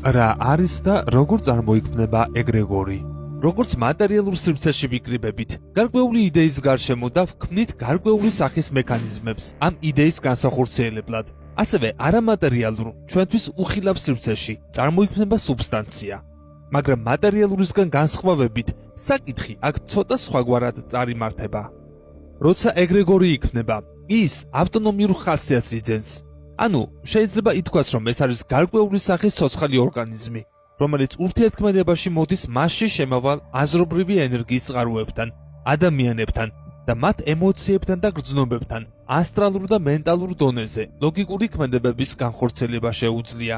რა არის და როგორ წარმოიქმნება ეგრეგორი? როგორც მატერიალურ სივრცეში ვიკრიბებით, გარკვეული იდეის გარშემო და ვქმნით გარკვეული სახის მექანიზმებს ამ იდეის განსახორციელებლად. ასევე არამატერიალურ, ჩვენთვის უხილავ სივრცეში წარმოიქმნება სუბსტანცია. მაგრამ მატერიალურისგან განსხვავებით, საკითხი აქ ცოტა სხვაგვარად წარიმართება. როცა ეგრეგორი იქნება, ის ავტონომიურ ხასიათს იძენს. ანუ, შეიძლება ითქვას, რომ ეს არის გარკვეული სახის ცოცხალი ორგანიზმი, რომელიც ურთიერთქმედებაში მოდის მასში შემავალ აზრობრივი ენერგიის წყაროებთან, ადამიანებთან და მათ ემოციებთან და გრძნობებთან, ასტრალურ და მენტალურ დონეზე ლოგიკური ქმედებების განხორციელება შეუძლია.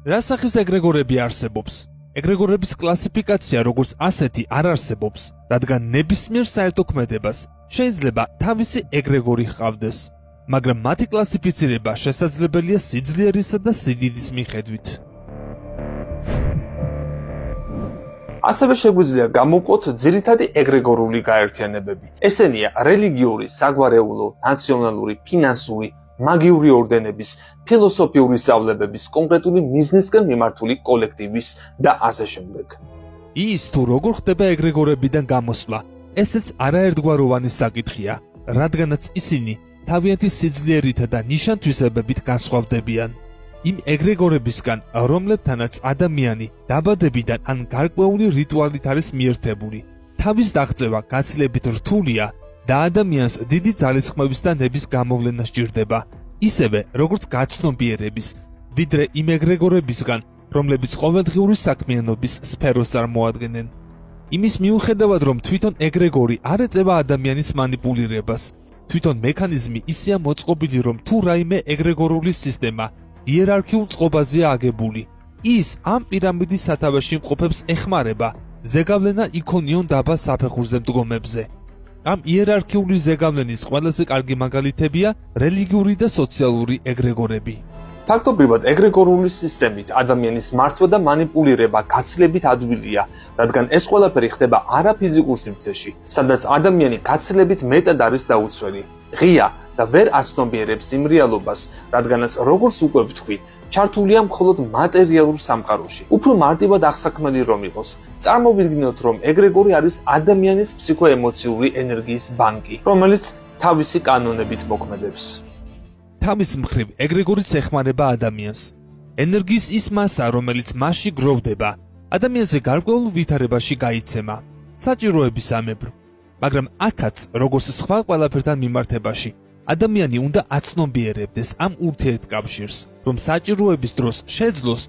რა სახის ეგრეგორები არსებობს? ეგრეგორების კლასიფიკაცია როგორც ასეთი არ არსებობს, რადგან ნებისმიერ საერთო ქმედებას შეიძლება თავისი ეგრეგორი ჰყავდეს, მაგრამ მათი კლასიფიცირება შესაძლებელია სიძლიერისა და სიდიდის მიხედვით. ასევე შეგვიძლია გამოვყოთ ძირითადი ეგრეგორული გაერთიანებები. ესენია რელიგიური, საგვარეულო, ნაციონალური, ფინანსური, მაგიური ორდენების, ფილოსოფიური სწავლებების, კონკრეტული მიზნისკენ მიმართული კოლექტივის და ასე შემდეგ. ის თუ როგორ ხდება ეგრეგორებიდან გამოსვლა, ესეც არაერთგვაროვანი საკითხია, რადგანაც ისინი თავიანთი სიძლიერითა და ნიშან-თვისებებით განსხვავდებიან. იმ ეგრეგორებისგან, რომლებთანაც ადამიანი დაბადებიდან ან გარკვეული რიტუალით არის მიერთებული, თავის დაღწევა გაცილებით რთულია და ადამიანს დიდი ძალისხმევის და ნების გამოვლენა სჭირდება, ისევე როგორც გაცნობიერების, ვიდრე იმ ეგრეგორებისგან, რომლებიც ყოველდღიური საქმიანობის სფეროს წარმოადგენენ. იმის მიუხედავად, რომ თვითონ ეგრეგორი არ ეწევა ადამიანის მანიპულირებას, თვითონ მექანიზმი ისეა მოწყობილი, რომ თუ რაიმე ეგრეგორული სისტემა იერარქიულ წყობაზეა აგებული, ის ამ პირამიდის სათავეში მყოფებს ეხმარება ზეგავლენა იქონიონ დაბა საფეხურზე მდგომებზე. ამ იერარქიული ზეგავლენის ყველაზე კარგი მაგალითებია რელიგიური და სოციალური ეგრეგორები. ფაქტობრივად ეგრეგორული სისტემით ადამიანის მართვა და მანიპულირება გაცილებით ადვილია, რადგან ეს ყველაფერი ხდება არაფიზიკურ სივრცეში, სადაც ადამიანი გაცილებით მეტად არის დაუცველი, ღია და ვერ აცნობიერებს იმ რეალობას, რადგანაც როგორც უკვე ვთქვი, ჩართულია მხოლოდ მატერიალურ სამყაროში. უფრო მარტივად აღსაქმელი რომ იყოს, წარმოვიდგინოთ, რომ ეგრეგორი არის ადამიანის ფსიქოემოციური ენერგიის ბანკი, რომელიც თავისი კანონებით მოქმედებს. თავის მხრივ ეგრეგორიც ეხმარება ადამიანს. ენერგიის ის მასა, რომელიც მასში გროვდება, ადამიანზე გარკვეულ ვითარებაში გაიცემა, საჭიროებისამებრ. მაგრამ აქაც, როგორც სხვა ყველაფერთან მიმართებაში, ადამიანი უნდა აცნობიერებდეს ამ ურთიერთკავშირს, რომ საჭიროების დროს შეძლოს